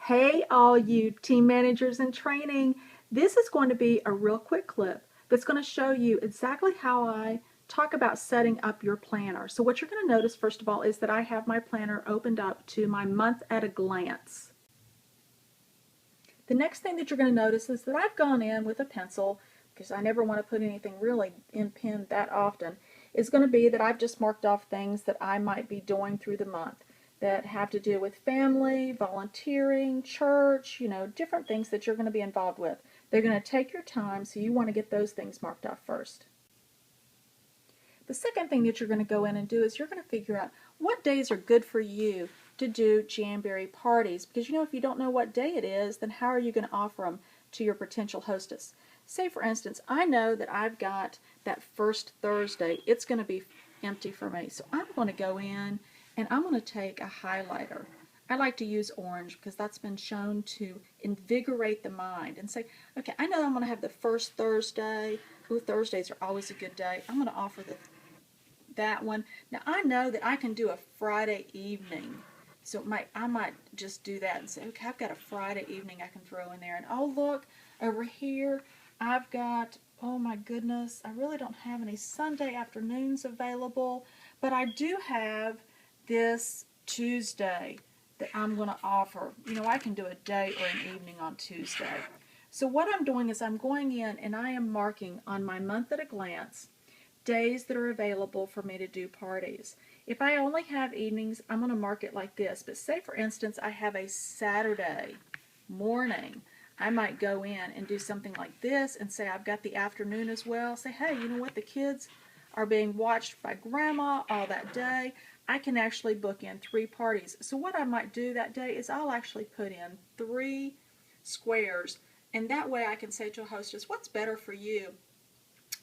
Hey, all you team managers in training. This is going to be a real quick clip that's going to show you exactly how I talk about setting up your planner. So what you're going to notice first of all is that I have my planner opened up to my month at a glance. The next thing that you're going to notice is that I've gone in with a pencil, because I never want to put anything really in pen that often, is going to be that I've just marked off things that I might be doing through the month that have to do with family, volunteering, church, different things that you're going to be involved with. They're going to take your time, so you want to get those things marked off first. The second thing that you're going to go in and do is you're going to figure out what days are good for you to do Jamberry parties, because if you don't know what day it is, then how are you going to offer them to your potential hostess? Say for instance, I know that I've got that first Thursday, it's going to be empty for me, so I'm going to go in and I'm going to take a highlighter. I like to use orange because that's been shown to invigorate the mind and say, okay, I know I'm going to have the first Thursday. Ooh, Thursdays are always a good day. I'm going to offer that one. Now I know that I can do a Friday evening, so I might just do that and say, okay, I've got a Friday evening I can throw in there. And oh, look, over here I've got, oh my goodness, I really don't have any Sunday afternoons available, but I do have this Tuesday that I'm going to offer. I can do a day or an evening on Tuesday. So what I'm doing is I'm going in and I am marking on my month at a glance days that are available for me to do parties. If I only have evenings, I'm going to mark it like this. But say for instance I have a Saturday morning, I might go in and do something like this and say I've got the afternoon as well. Say, hey, you know what, the kids are being watched by grandma all that day. I can actually book in 3 parties. So what I might do that day is I'll actually put in 3 squares, and that way I can say to a hostess, what's better for you?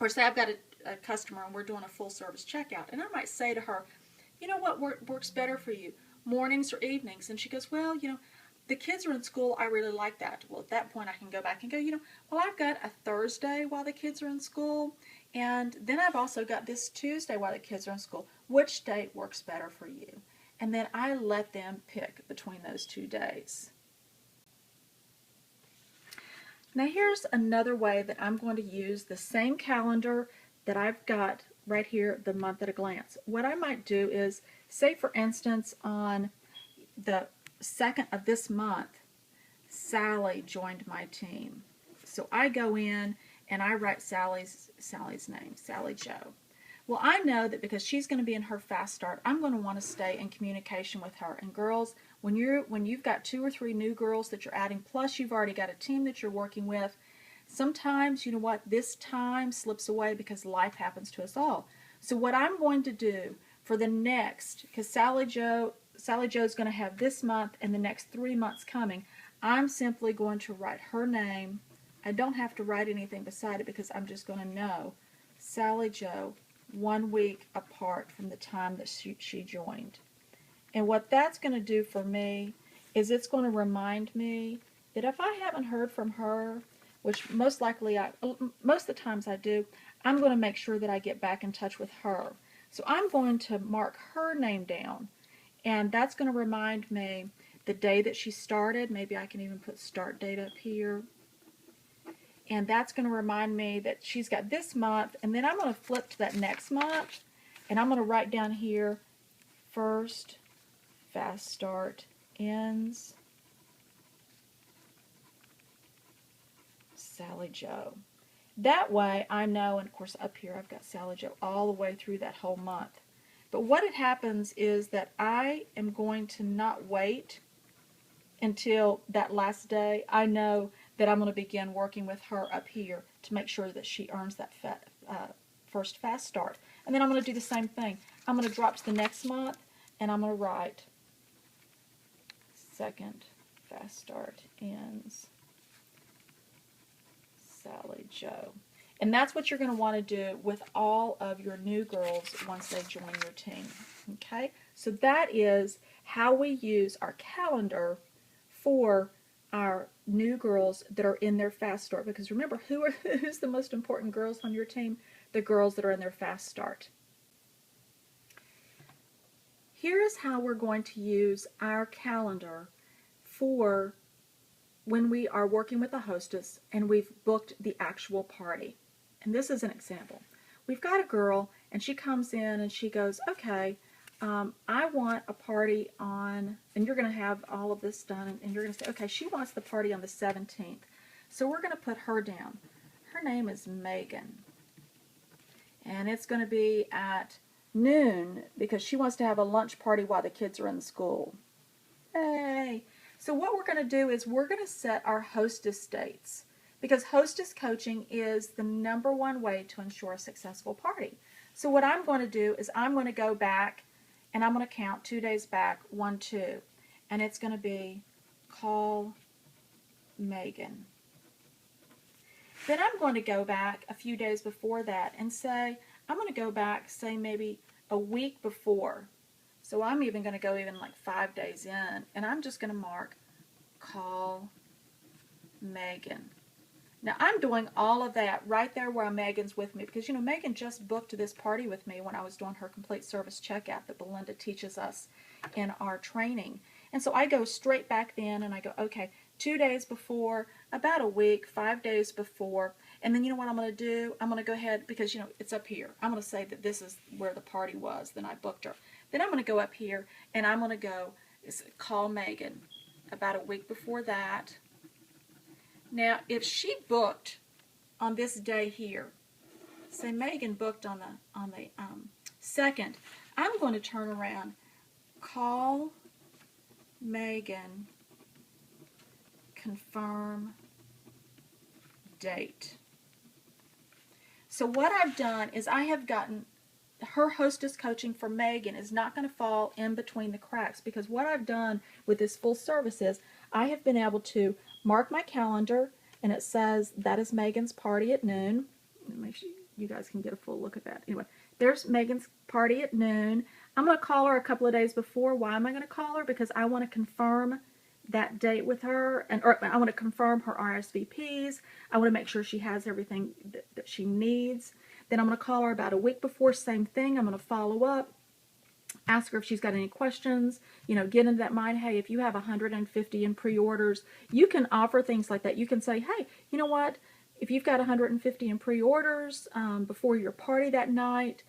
Or say I've got a customer and we're doing a full service checkout, and I might say to her, you know what works better for you, mornings or evenings? And she goes, well, the kids are in school, I really like that. Well, at that point I can go back and go, well, I've got a Thursday while the kids are in school, and then I've also got this Tuesday while the kids are in school. Which date works better for you? And then I let them pick between those 2 days. Now here's another way that I'm going to use the same calendar that I've got right here, the month at a glance. What I might do is, say for instance on the 2nd of this month, Sally joined my team. So I go in and I write Sally's name, Sally Joe. Well, I know that because she's going to be in her fast start, I'm going to want to stay in communication with her. And girls, when you've got 2 or 3 new girls that you're adding, plus you've already got a team that you're working with, sometimes, this time slips away because life happens to us all. So what I'm going to do for the next, because Sally Joe's going to have this month and the next 3 months coming, I'm simply going to write her name. I don't have to write anything beside it because I'm just going to know Sally Joe 1 week apart from the time that she joined. And what that's going to do for me is it's going to remind me that if I haven't heard from her, which most of the times I do, I'm going to make sure that I get back in touch with her. So I'm going to mark her name down, and that's going to remind me the day that she started. Maybe I can even put start date up here. And that's going to remind me that she's got this month, and then I'm going to flip to that next month, and I'm going to write down here, first fast start ends Sally Joe. That way I know, and of course up here I've got Sally Joe all the way through that whole month. But what it happens is that I am going to not wait until that last day. I know that I'm going to begin working with her up here to make sure that she earns that first fast start. And then I'm going to do the same thing. I'm going to drop to the next month and I'm going to write second fast start ends Sally Joe. And that's what you're going to want to do with all of your new girls once they join your team. Okay? So that is how we use our calendar for our new girls that are in their fast start. Because remember, who's the most important girls on your team? The girls that are in their fast start. Here is how we're going to use our calendar for when we are working with a hostess and we've booked the actual party. And this is an example. We've got a girl and she comes in and she goes, okay, I want a party on, and you're going to have all of this done, and you're going to say, okay, she wants the party on the 17th. So we're going to put her down. Her name is Megan. And it's going to be at noon because she wants to have a lunch party while the kids are in school. Hey! So what we're going to do is we're going to set our hostess dates, because hostess coaching is the #1 way to ensure a successful party. So what I'm going to do is I'm going to go back and I'm going to count 2 days back, 1, 2, and it's going to be call Megan. Then I'm going to go back a few days before that and say, I'm going to go back, say maybe a week before. So I'm even going to go even like 5 days in, and I'm just going to mark call Megan. Now I'm doing all of that right there where Megan's with me, because Megan just booked this party with me when I was doing her complete service checkout that Belinda teaches us in our training. And so I go straight back then and I go, okay, 2 days before, about a week, 5 days before, and then you know what I'm going to do? I'm going to go ahead, because it's up here. I'm going to say that this is where the party was, then I booked her. Then I'm going to go up here and I'm going to go call Megan about a week before that. Now, if she booked on this day here, say Megan booked on the 2nd, I'm going to turn around, call Megan, confirm date. So what I've done is I have gotten her hostess coaching for Megan is not going to fall in between the cracks, because what I've done with this full service is I have been able to mark my calendar, and it says that is Megan's party at noon. Make sure you guys can get a full look at that. Anyway, there's Megan's party at noon. I'm going to call her a couple of days before. Why am I going to call her? Because I want to confirm that date with her, or I want to confirm her RSVPs. I want to make sure she has everything that she needs. Then I'm going to call her about a week before, same thing. I'm going to follow up, ask her if she's got any questions, get into that mind. Hey, if you have 150 in pre-orders, you can offer things like that. You can say, hey, you know what? If you've got 150 in pre-orders before your party that night,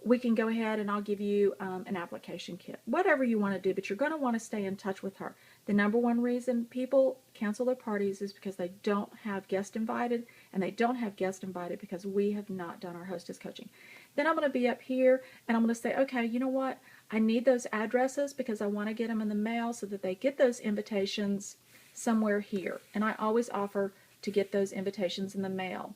we can go ahead and I'll give you an application kit. Whatever you want to do, but you're going to want to stay in touch with her. The #1 reason people cancel their parties is because they don't have guest invited, and they don't have guest invited because we have not done our hostess coaching. Then I'm going to be up here and I'm going to say, okay, you know what? I need those addresses because I want to get them in the mail so that they get those invitations somewhere here. And I always offer to get those invitations in the mail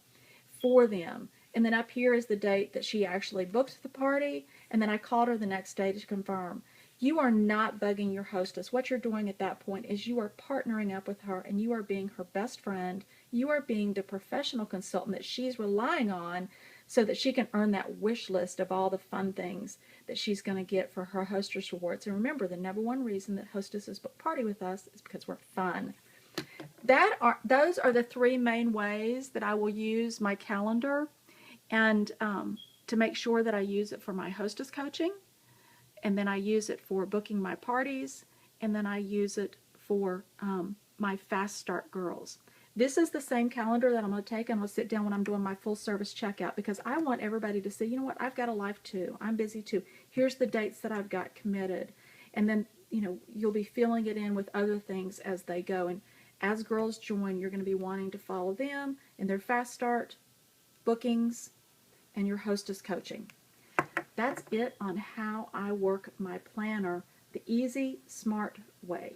for them. And then up here is the date that she actually booked the party, and then I called her the next day to confirm. You are not bugging your hostess. What you're doing at that point is you are partnering up with her, and you are being her best friend. You are being the professional consultant that she's relying on so that she can earn that wish list of all the fun things that she's going to get for her hostess rewards. And remember, the #1 reason that hostesses book party with us is because we're fun. Those are the 3 main ways that I will use my calendar, and to make sure that I use it for my hostess coaching, and then I use it for booking my parties, and then I use it for my fast start girls. This is the same calendar that I'm going to take, and I'm going to sit down when I'm doing my full service checkout, because I want everybody to see, you know what, I've got a life too. I'm busy too. Here's the dates that I've got committed. And then, you'll be filling it in with other things as they go. And as girls join, you're going to be wanting to follow them in their fast start bookings and your hostess coaching. That's it on how I work my planner the easy, smart way.